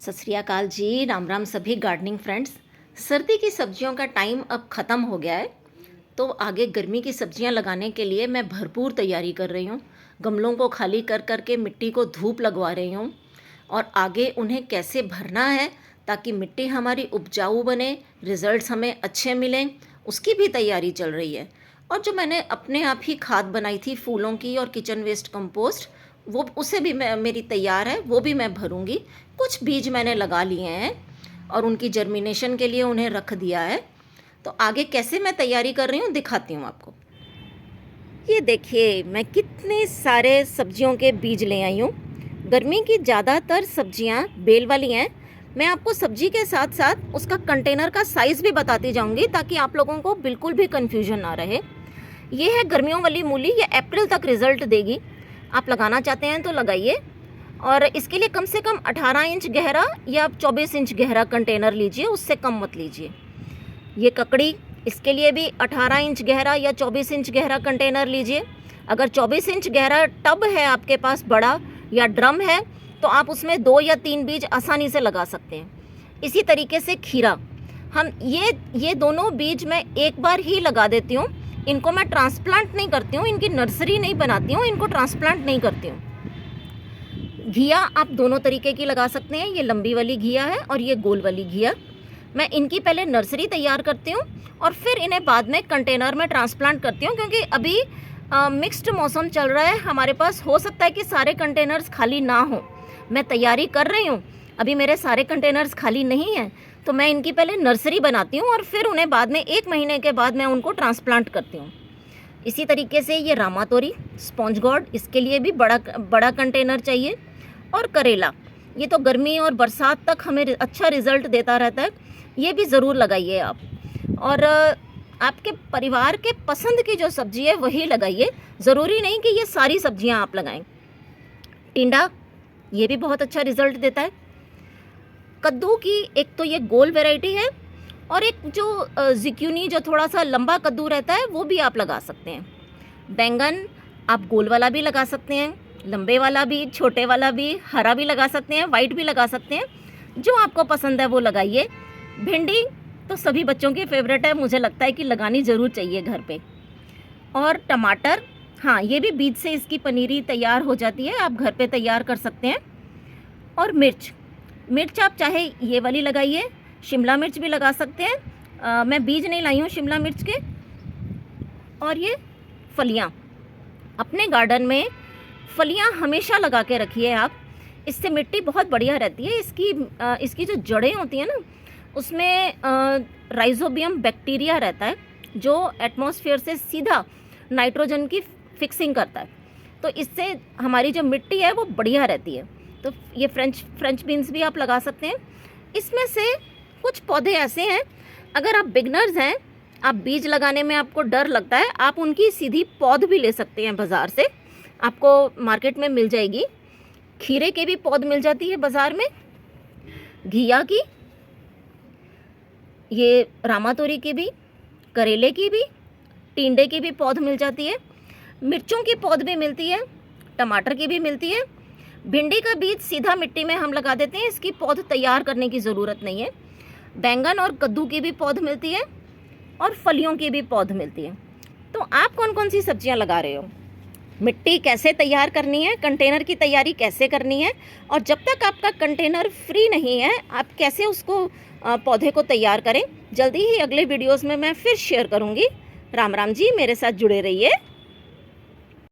सत श्री अकाल जी, राम राम सभी गार्डनिंग फ्रेंड्स। सर्दी की सब्जियों का टाइम अब ख़त्म हो गया है, तो आगे गर्मी की सब्जियां लगाने के लिए मैं भरपूर तैयारी कर रही हूँ। गमलों को खाली कर कर के मिट्टी को धूप लगवा रही हूँ और आगे उन्हें कैसे भरना है ताकि मिट्टी हमारी उपजाऊ बने, रिजल्ट्स हमें अच्छे मिलें, उसकी भी तैयारी चल रही है। और जो मैंने अपने आप ही खाद बनाई थी फूलों की और किचन वेस्ट कंपोस्ट, वो उसे भी मेरी तैयार है, वो भी मैं भरूंगी। कुछ बीज मैंने लगा लिए हैं और उनकी जर्मिनेशन के लिए उन्हें रख दिया है। तो आगे कैसे मैं तैयारी कर रही हूँ दिखाती हूँ आपको। ये देखिए मैं कितने सारे सब्जियों के बीज ले आई हूँ। गर्मी की ज़्यादातर सब्जियाँ बेल वाली हैं। मैं आपको सब्जी के साथ साथ उसका कंटेनर का साइज़ भी बताती जाऊँगी ताकि आप लोगों को बिल्कुल भी कन्फ्यूजन ना रहे। ये है गर्मियों वाली मूली, ये अप्रैल तक रिज़ल्ट देगी। आप लगाना चाहते हैं तो लगाइए। और इसके लिए कम से कम 18 इंच गहरा या 24 इंच गहरा कंटेनर लीजिए, उससे कम मत लीजिए। ये ककड़ी, इसके लिए भी 18 इंच गहरा या 24 इंच गहरा कंटेनर लीजिए। अगर 24 इंच गहरा टब है आपके पास बड़ा या ड्रम है तो आप उसमें 2 या 3 बीज आसानी से लगा सकते हैं। इसी तरीके से खीरा, हम ये दोनों बीज मैं एक बार ही लगा देती हूँ। इनको मैं ट्रांसप्लांट नहीं करती हूँ, इनकी नर्सरी नहीं बनाती हूँ, इनको ट्रांसप्लांट नहीं करती हूँ। घिया आप दोनों तरीके की लगा सकते हैं, ये लंबी वाली घिया है और ये गोल वाली घिया। मैं इनकी पहले नर्सरी तैयार करती हूँ और फिर इन्हें बाद में कंटेनर में ट्रांसप्लांट करती हूँ, क्योंकि अभी मिक्स्ड मौसम चल रहा है हमारे पास। हो सकता है कि सारे कंटेनर्स खाली ना हो। मैं तैयारी कर रही हूँ, अभी मेरे सारे कंटेनर्स खाली नहीं हैं, तो मैं इनकी पहले नर्सरी बनाती हूँ और फिर उन्हें बाद में 1 महीने के बाद मैं उनको ट्रांसप्लांट करती हूँ। इसी तरीके से ये रामा तोरी, स्पॉन्ज गॉर्ड, इसके लिए भी बड़ा कंटेनर चाहिए। और करेला, ये तो गर्मी और बरसात तक हमें अच्छा रिजल्ट देता रहता है, ये भी ज़रूर लगाइए आप। और आपके परिवार के पसंद की जो सब्ज़ी है वही लगाइए, ज़रूरी नहीं कि ये सारी सब्जियां आप लगाएं। टिंडा, ये भी बहुत अच्छा रिजल्ट देता है। कद्दू की एक तो ये गोल वैरायटी है और एक जो ज़िक्यूनी जो थोड़ा सा लंबा कद्दू रहता है वो भी आप लगा सकते हैं। बैंगन आप गोल वाला भी लगा सकते हैं, लंबे वाला भी, छोटे वाला भी, हरा भी लगा सकते हैं, वाइट भी लगा सकते हैं, जो आपको पसंद है वो लगाइए। भिंडी तो सभी बच्चों की फेवरेट है, मुझे लगता है कि लगानी ज़रूर चाहिए घर पे। और टमाटर, हाँ ये भी बीज से इसकी पनीरी तैयार हो जाती है, आप घर पे तैयार कर सकते हैं। और मिर्च आप चाहे ये वाली लगाइए, शिमला मिर्च भी लगा सकते हैं। मैं बीज नहीं लाई हूँ शिमला मिर्च के। और ये फलियाँ, अपने गार्डन में फलियाँ हमेशा लगा के रखिए आप, इससे मिट्टी बहुत बढ़िया रहती है। इसकी जो जड़ें होती हैं ना, उसमें राइजोबियम बैक्टीरिया रहता है जो एटमॉस्फेयर से सीधा नाइट्रोजन की फिक्सिंग करता है, तो इससे हमारी जो मिट्टी है वो बढ़िया रहती है। तो ये फ्रेंच बीन्स भी आप लगा सकते हैं। इसमें से कुछ पौधे ऐसे हैं, अगर आप बिगनर्स हैं, आप बीज लगाने में आपको डर लगता है, आप उनकी सीधी पौध भी ले सकते हैं बाज़ार से, आपको मार्केट में मिल जाएगी। खीरे के भी पौध मिल जाती है बाज़ार में, घिया की, ये रामा तोरी की भी, करेले की भी, टिंडे की भी पौध मिल जाती है। मिर्चों की पौध भी मिलती है, टमाटर की भी मिलती है। भिंडी का बीज सीधा मिट्टी में हम लगा देते हैं, इसकी पौध तैयार करने की ज़रूरत नहीं है। बैंगन और कद्दू की भी पौध मिलती है और फलियों की भी पौध मिलती है। तो आप कौन कौन सी सब्जियां लगा रहे हो, मिट्टी कैसे तैयार करनी है, कंटेनर की तैयारी कैसे करनी है, और जब तक आपका कंटेनर फ्री नहीं है आप कैसे उसको पौधे को तैयार करें, जल्दी ही अगले वीडियोस में मैं फिर शेयर करूँगी। राम राम जी, मेरे साथ जुड़े रहिए।